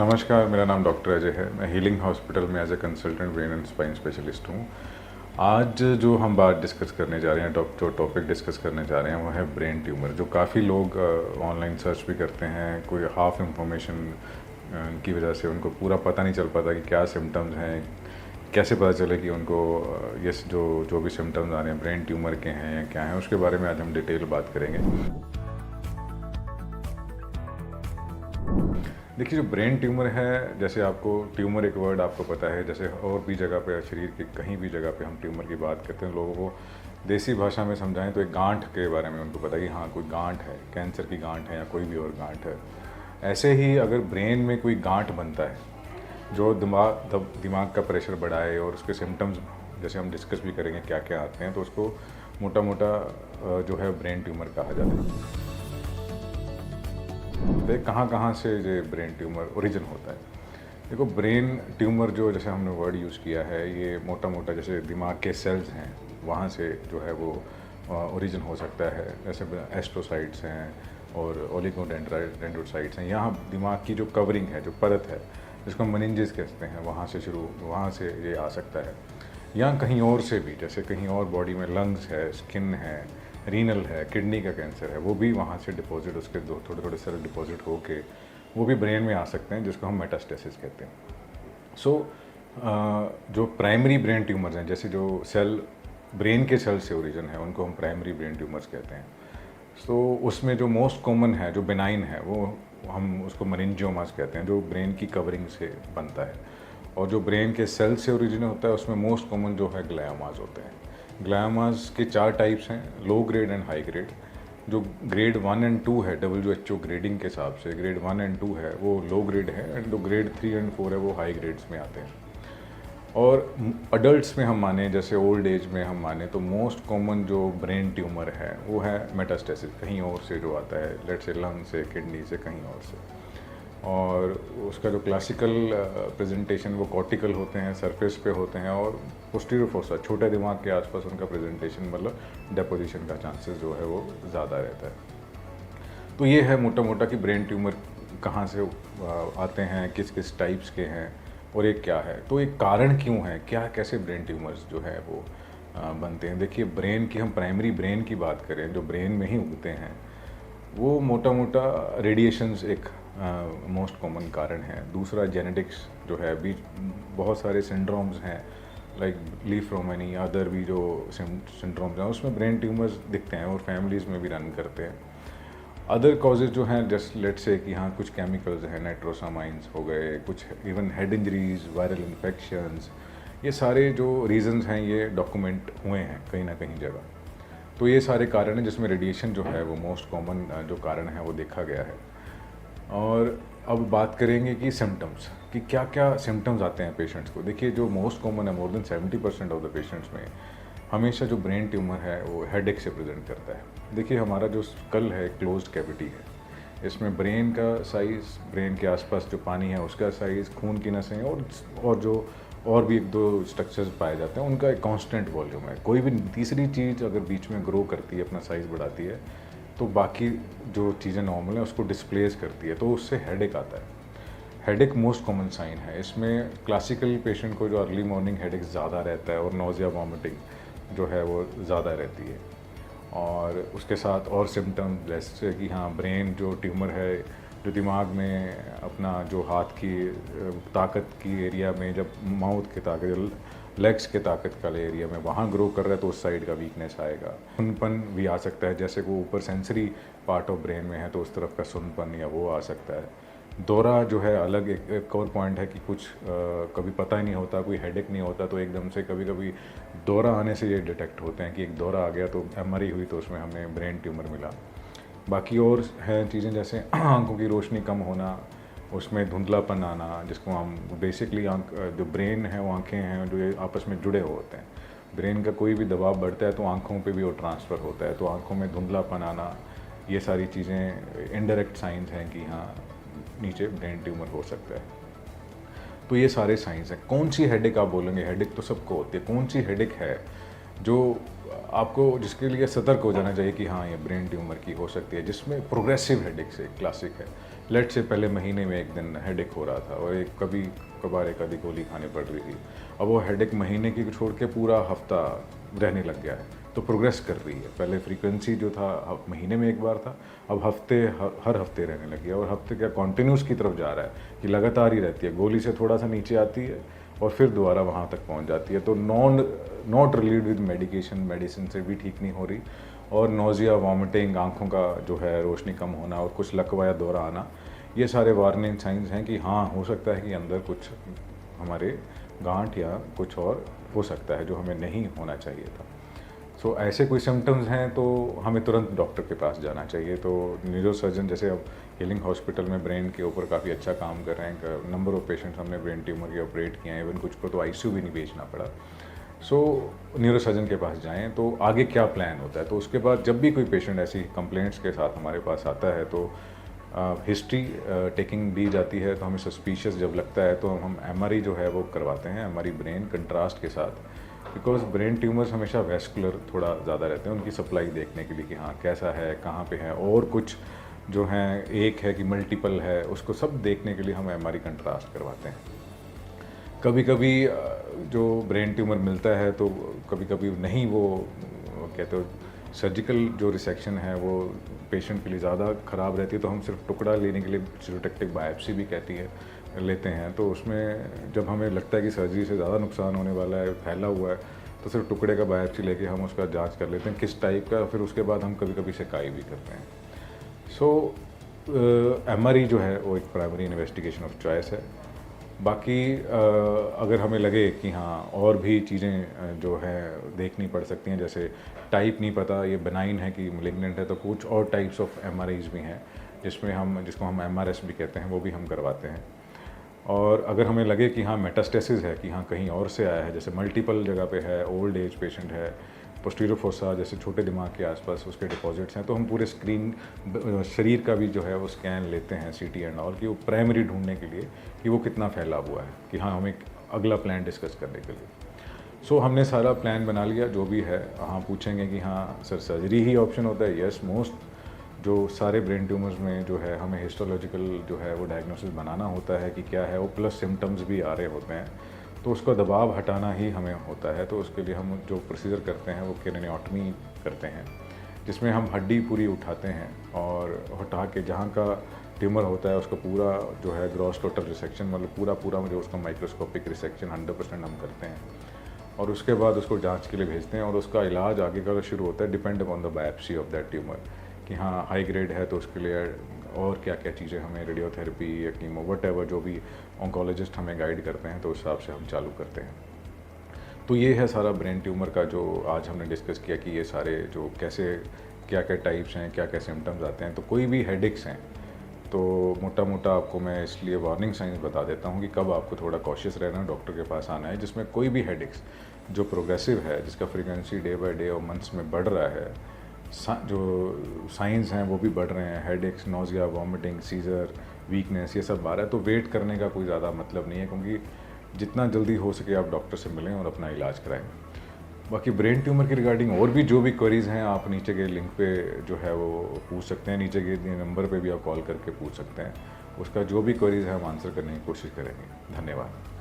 नमस्कार, मेरा नाम डॉक्टर अजय है। मैं हीलिंग हॉस्पिटल में as a consultant brain and spine specialist हूँ। आज जो हम बात डिस्कस करने जा रहे हैं, जो टॉपिक डिस्कस करने जा रहे हैं वो है ब्रेन ट्यूमर, जो काफ़ी लोग ऑनलाइन सर्च भी करते हैं। कोई हाफ इंफॉर्मेशन की वजह से उनको पूरा पता नहीं चल पाता कि क्या सिम्टम्स हैं, कैसे पता चले कि उनको ये जो भी सिम्टम्स आ रहे हैं ब्रेन ट्यूमर के हैं या क्या हैं। उसके बारे में आज हम डिटेल बात करेंगे। देखिए, जो ब्रेन ट्यूमर है, जैसे आपको ट्यूमर एक वर्ड आपको पता है, जैसे और भी जगह पे शरीर के कहीं भी जगह पे हम ट्यूमर की बात करते हैं, लोगों को देसी भाषा में समझाएं तो एक गांठ के बारे में उनको पता है कि हाँ कोई गांठ है, कैंसर की गांठ है या कोई भी और गांठ है। ऐसे ही अगर ब्रेन में कोई गांठ बनता है जो दिमाग का प्रेशर बढ़ाए और उसके सिम्टम्स जैसे हम डिस्कस भी करेंगे क्या क्या आते हैं, तो उसको मोटा मोटा जो है ब्रेन ट्यूमर कहा जाता है। देख कहाँ से ये ब्रेन ट्यूमर ओरिजिन होता है। देखो, ब्रेन ट्यूमर जो जैसे हमने वर्ड यूज़ किया है, ये मोटा मोटा जैसे दिमाग के सेल्स हैं वहाँ से जो है वो ओरिजिन हो सकता है। जैसे एस्ट्रोसाइट्स हैं और ओलिगोडेंड्रोसाइट्स हैं। यहाँ दिमाग की जो कवरिंग है, जो परत है, जिसको मेनिंजेस कहते हैं, वहाँ से ये आ सकता है। या कहीं और से भी, जैसे कहीं और बॉडी में लंग्स है, स्किन है, रीनल है, किडनी का कैंसर है, वो भी वहाँ से डिपॉजिट, उसके दो थोड़े थोड़े सेल डिपॉजिट होके वो भी ब्रेन में आ सकते हैं, जिसको हम मेटास्टेसिस कहते हैं। जो प्राइमरी ब्रेन ट्यूमर्स हैं, जैसे जो सेल ब्रेन के सेल से ओरिजिन है, उनको हम प्राइमरी ब्रेन ट्यूमर्स कहते हैं। उसमें जो मोस्ट कॉमन है, जो बेनाइन है, वो हम उसको मेनिंजियोमास कहते हैं, जो ब्रेन की कवरिंग से बनता है। और जो ब्रेन के सेल से ओरिजिन होता है, उसमें मोस्ट कॉमन जो है ग्लायोमास होते हैं। ग्लायोमास के 4 टाइप्स हैं, low grade and high grade. जो ग्रेड 1 एंड 2 है, WHO ग्रेडिंग के हिसाब से ग्रेड 1 एंड 2 है वो लो ग्रेड है, एंड जो ग्रेड 3 एंड 4 है वो हाई ग्रेड्स में आते हैं। और अडल्ट्स में हम माने, जैसे ओल्ड एज में हम माने, तो मोस्ट कॉमन जो ब्रेन ट्यूमर है वो है मेटास्टेसिस, कहीं और से जो आता है, लेट्स से लंग से, किडनी से, कहीं और से। और उसका जो क्लासिकल प्रेजेंटेशन वो कॉर्टिकल होते हैं, सरफेस पे होते हैं, और पोस्टीरियर फोसा, छोटे दिमाग के आसपास उनका प्रेजेंटेशन, मतलब डेपोजिशन का चांसेस जो है वो ज़्यादा रहता है। तो ये है मोटा मोटा कि ब्रेन ट्यूमर कहाँ से आते हैं, किस किस टाइप्स के हैं और एक क्या है। तो एक कारण क्यों है, क्या कैसे ब्रेन ट्यूमर्स जो है वो बनते हैं। देखिए, ब्रेन की हम प्राइमरी ब्रेन की बात करें, जो ब्रेन में ही उगते हैं, वो मोटा मोटा रेडिएशंस एक मोस्ट कॉमन कारण है। दूसरा जेनेटिक्स जो है, बीच बहुत सारे सिंड्रोम्स हैं, लाइक लीफ-रोमेनी, अदर भी जो सिंड्रोम्स हैं, उसमें ब्रेन ट्यूमर्स दिखते हैं और फैमिलीज़ में भी रन करते हैं। अदर कॉजेज़ जो हैं, जस्ट लेट्स से कि हाँ कुछ केमिकल्स हैं, नाइट्रोसामाइंस हो गए, कुछ even head injuries, viral infections, ये सारे जो रीजंस हैं ये डॉक्यूमेंट हुए हैं कहीं ना कहीं जगह। तो ये सारे कारण हैं जिसमें रेडिएशन जो है वो मोस्ट कॉमन जो कारण है वो देखा गया है। और अब बात करेंगे कि सिम्टम्स, कि क्या क्या सिम्टम्स आते हैं पेशेंट्स को। देखिए, जो मोस्ट कॉमन है, more than 70% of the patients में हमेशा जो ब्रेन ट्यूमर है वो हेडेक से प्रेजेंट करता है। देखिए, हमारा जो स्कल है क्लोज्ड कैविटी है, इसमें ब्रेन का साइज़, ब्रेन के आसपास जो पानी है उसका साइज़, खून की नसें और जो और भी 1-2 स्ट्रक्चर्स पाए जाते हैं, उनका एक कांस्टेंट वॉल्यूम है। कोई भी तीसरी चीज़ अगर बीच में ग्रो करती है, अपना साइज़ बढ़ाती है, तो बाकी जो चीज़ें नॉर्मल हैं उसको डिस्प्लेस करती है, तो उससे हेडेक आता है। हेडेक मोस्ट कॉमन साइन है। इसमें क्लासिकल पेशेंट को जो अर्ली मॉर्निंग हेडेक ज़्यादा रहता है और नोज़िया, वॉमिटिंग जो है वो ज़्यादा रहती है। और उसके साथ और सिम्टम जैसे कि हाँ ब्रेन जो ट्यूमर है, जो दिमाग में अपना जो हाथ की ताकत की एरिया में, जब माउथ की ताकत, लेग्स के ताकत वाले एरिया में वहाँ ग्रो कर रहा है, तो उस साइड का वीकनेस आएगा। सुनपन भी आ सकता है, जैसे वो ऊपर सेंसरी पार्ट ऑफ ब्रेन में है तो उस तरफ का सुनपन या वो आ सकता है। दौरा जो है अलग एक और पॉइंट है कि कुछ कभी पता ही नहीं होता, कोई हेडेक नहीं होता, तो एकदम से कभी कभी दौरा आने से ये डिटेक्ट होते हैं कि एक दौरा आ गया, तो MRI हुई तो उसमें हमें ब्रेन ट्यूमर मिला। बाकी और हैं चीज़ें, जैसे आंखों की रोशनी कम होना, उसमें धुंधलापन आना, जिसको हम बेसिकली जो ब्रेन है वो आँखें हैं जो ये आपस में जुड़े हुए होते हैं। ब्रेन का कोई भी दबाव बढ़ता है तो आँखों पे भी वो ट्रांसफ़र होता है, तो आँखों में धुंधलापन आना, ये सारी चीज़ें इनडायरेक्ट साइंस हैं कि हाँ नीचे ब्रेन ट्यूमर हो सकता है। तो ये सारे साइंस हैं। कौन सी हेडेक आप बोलेंगे, हेडेक तो सबको होती है, कौन सी हेडेक है जो आपको, जिसके लिए सतर्क हो जाना चाहिए कि हाँ ये ब्रेन ट्यूमर की हो सकती है, जिसमें प्रोग्रेसिव हेडेक से क्लासिक है लेट से पहले महीने में एक दिन हेडेक हो रहा था और एक कभी कभार एक आधी गोली खानी पड़ रही थी, अब वो हेडेक महीने की छोड़ के पूरा हफ्ता रहने लग गया है, तो प्रोग्रेस कर रही है। पहले फ्रीक्वेंसी जो था महीने में एक बार था, अब हर हफ्ते रहने लगी है, और हफ्ते क्या कॉन्टिन्यूस की तरफ जा रहा है कि लगातार ही रहती है, गोली से थोड़ा सा नीचे आती है और फिर दोबारा वहाँ तक पहुँच जाती है। तो नॉट रिलेटेड विद मेडिसिन से भी ठीक नहीं हो रही, और नोज़िया, वॉमिटिंग, आँखों का जो है रोशनी कम होना और कुछ लकवा या दौरा आना, ये सारे वार्निंग साइंस हैं कि हाँ हो सकता है कि अंदर कुछ हमारे गांठ या कुछ और हो सकता है जो हमें नहीं होना चाहिए था। सो ऐसे कोई सिम्टम्स हैं तो हमें तुरंत डॉक्टर के पास जाना चाहिए। तो न्यूरोसर्जन जैसे अब हीलिंग हॉस्पिटल में ब्रेन के ऊपर काफ़ी अच्छा काम कर रहे हैं, नंबर ऑफ़ पेशेंट्स हमने ब्रेन ट्यूमर के ऑपरेट किए हैं, इवन कुछ को तो आईसीयू भी नहीं भेजना पड़ा। सो न्यूरोसर्जन के पास जाएं। तो आगे क्या प्लान होता है, तो उसके बाद जब भी कोई पेशेंट ऐसी कंप्लेंट्स के साथ हमारे पास आता है तो हिस्ट्री टेकिंग दी जाती है। तो हमें सस्पिशियस जब लगता है तो हम एमआरआई जो है वो करवाते हैं, एमआरआई ब्रेन कंट्रास्ट के साथ, बिकॉज ब्रेन ट्यूमर्स हमेशा वेस्कुलर थोड़ा ज़्यादा रहते हैं, उनकी सप्लाई देखने के लिए कि हाँ कैसा है, कहाँ पे है, और कुछ जो हैं एक है कि मल्टीपल है, उसको सब देखने के लिए हम एमआरआई कंट्रास्ट करवाते हैं। कभी कभी जो ब्रेन ट्यूमर मिलता है तो कभी कभी नहीं, वो कहते हो सर्जिकल जो रिसेक्शन है वो पेशेंट के लिए ज़्यादा ख़राब रहती है, तो हम सिर्फ टुकड़ा लेने के लिए सिरोटेक्टिक बायोप्सी भी कहती है लेते हैं। तो उसमें जब हमें लगता है कि सर्जरी से ज़्यादा नुकसान होने वाला है, फैला हुआ है, तो सिर्फ टुकड़े का बायोप्सी लेके हम उसका जांच कर लेते हैं किस टाइप का, फिर उसके बाद हम कभी कभी सिकाई भी करते हैं। सो एमआरआई जो है वो एक प्राइमरी इन्वेस्टिगेशन ऑफ चॉइस है। बाकी अगर हमें लगे कि हाँ और भी चीज़ें जो है देखनी पड़ सकती हैं, जैसे टाइप नहीं पता ये बेनाइन है कि मैलिग्नेंट है, तो कुछ और टाइप्स ऑफ एमआरआईज भी हैं जिसको हम एमआरएस भी कहते हैं, वो भी हम करवाते हैं। और अगर हमें लगे कि हाँ मेटास्टेसिस है, कि हाँ कहीं और से आया है, जैसे मल्टीपल जगह पे है, ओल्ड एज पेशेंट है, पोस्टीरियर फोसा जैसे छोटे दिमाग के आसपास उसके डिपॉजिट्स हैं, तो हम पूरे शरीर का भी जो है वो स्कैन लेते हैं, सीटी एंड ऑल, कि वो प्राइमरी ढूंढने के लिए कि वो कितना फैला हुआ है, कि हाँ हमें अगला प्लान डिस्कस करने के लिए। सो हमने सारा प्लान बना लिया जो भी है। हाँ पूछेंगे कि हाँ सर सर्जरी ही ऑप्शन होता है, यस मोस्ट जो सारे ब्रेन ट्यूमर्स में जो है हमें हिस्टोलॉजिकल जो है वो डायग्नोसिस बनाना होता है कि क्या है वो, प्लस सिम्टम्स भी आ रहे होते हैं, तो उसका दबाव हटाना ही हमें होता है। तो उसके लिए हम जो प्रोसीजर करते हैं वो क्रेनियोटमी करते हैं, जिसमें हम हड्डी पूरी उठाते हैं और हटा के जहाँ का ट्यूमर होता है उसका पूरा जो है ग्रॉस टोटल रिसेक्शन, मतलब पूरा जो उसका माइक्रोस्कोपिक रिसेक्शन 100% हम करते हैं, और उसके बाद उसको जांच के लिए भेजते हैं। और उसका इलाज आगे का शुरू होता है depend upon the biopsy of that tumour, कि हाँ हाई ग्रेड है तो उसके लिए और क्या क्या चीज़ें हमें रेडियोथेरेपी या कीमो वट जो भी ऑन्कोलॉजिस्ट हमें गाइड करते हैं तो उस हिसाब से हम चालू करते हैं। तो ये है सारा ब्रेन ट्यूमर का जो आज हमने डिस्कस किया कि ये सारे जो कैसे क्या क्या टाइप्स हैं, क्या क्या सिम्टम्स आते हैं। तो कोई भी हेडेक्स हैं तो मोटा मोटा आपको मैं इसलिए वार्निंग साइंस बता देता हूँ कि कब आपको थोड़ा कॉशियस रहना है, डॉक्टर के पास आना है। जिसमें कोई भी हेडेक्स जो प्रोग्रेसिव है, जिसका फ्रीक्वेंसी डे बाय डे और मंथ्स में बढ़ रहा है, जो साइंस हैं वो भी बढ़ रहे हैं, headaches, nausea, vomiting, seizure, weakness, ये सब आ रहा है, तो वेट करने का कोई ज़्यादा मतलब नहीं है, क्योंकि जितना जल्दी हो सके आप डॉक्टर से मिलें और अपना इलाज कराएं। बाकी ब्रेन ट्यूमर के रिगार्डिंग और भी जो भी क्वेरीज़ हैं आप नीचे के लिंक पे जो है वो पूछ सकते हैं, नीचे के नंबर पे भी आप कॉल करके पूछ सकते हैं। उसका जो भी क्वेरीज़ है हम आंसर करने की कोशिश करेंगे। धन्यवाद।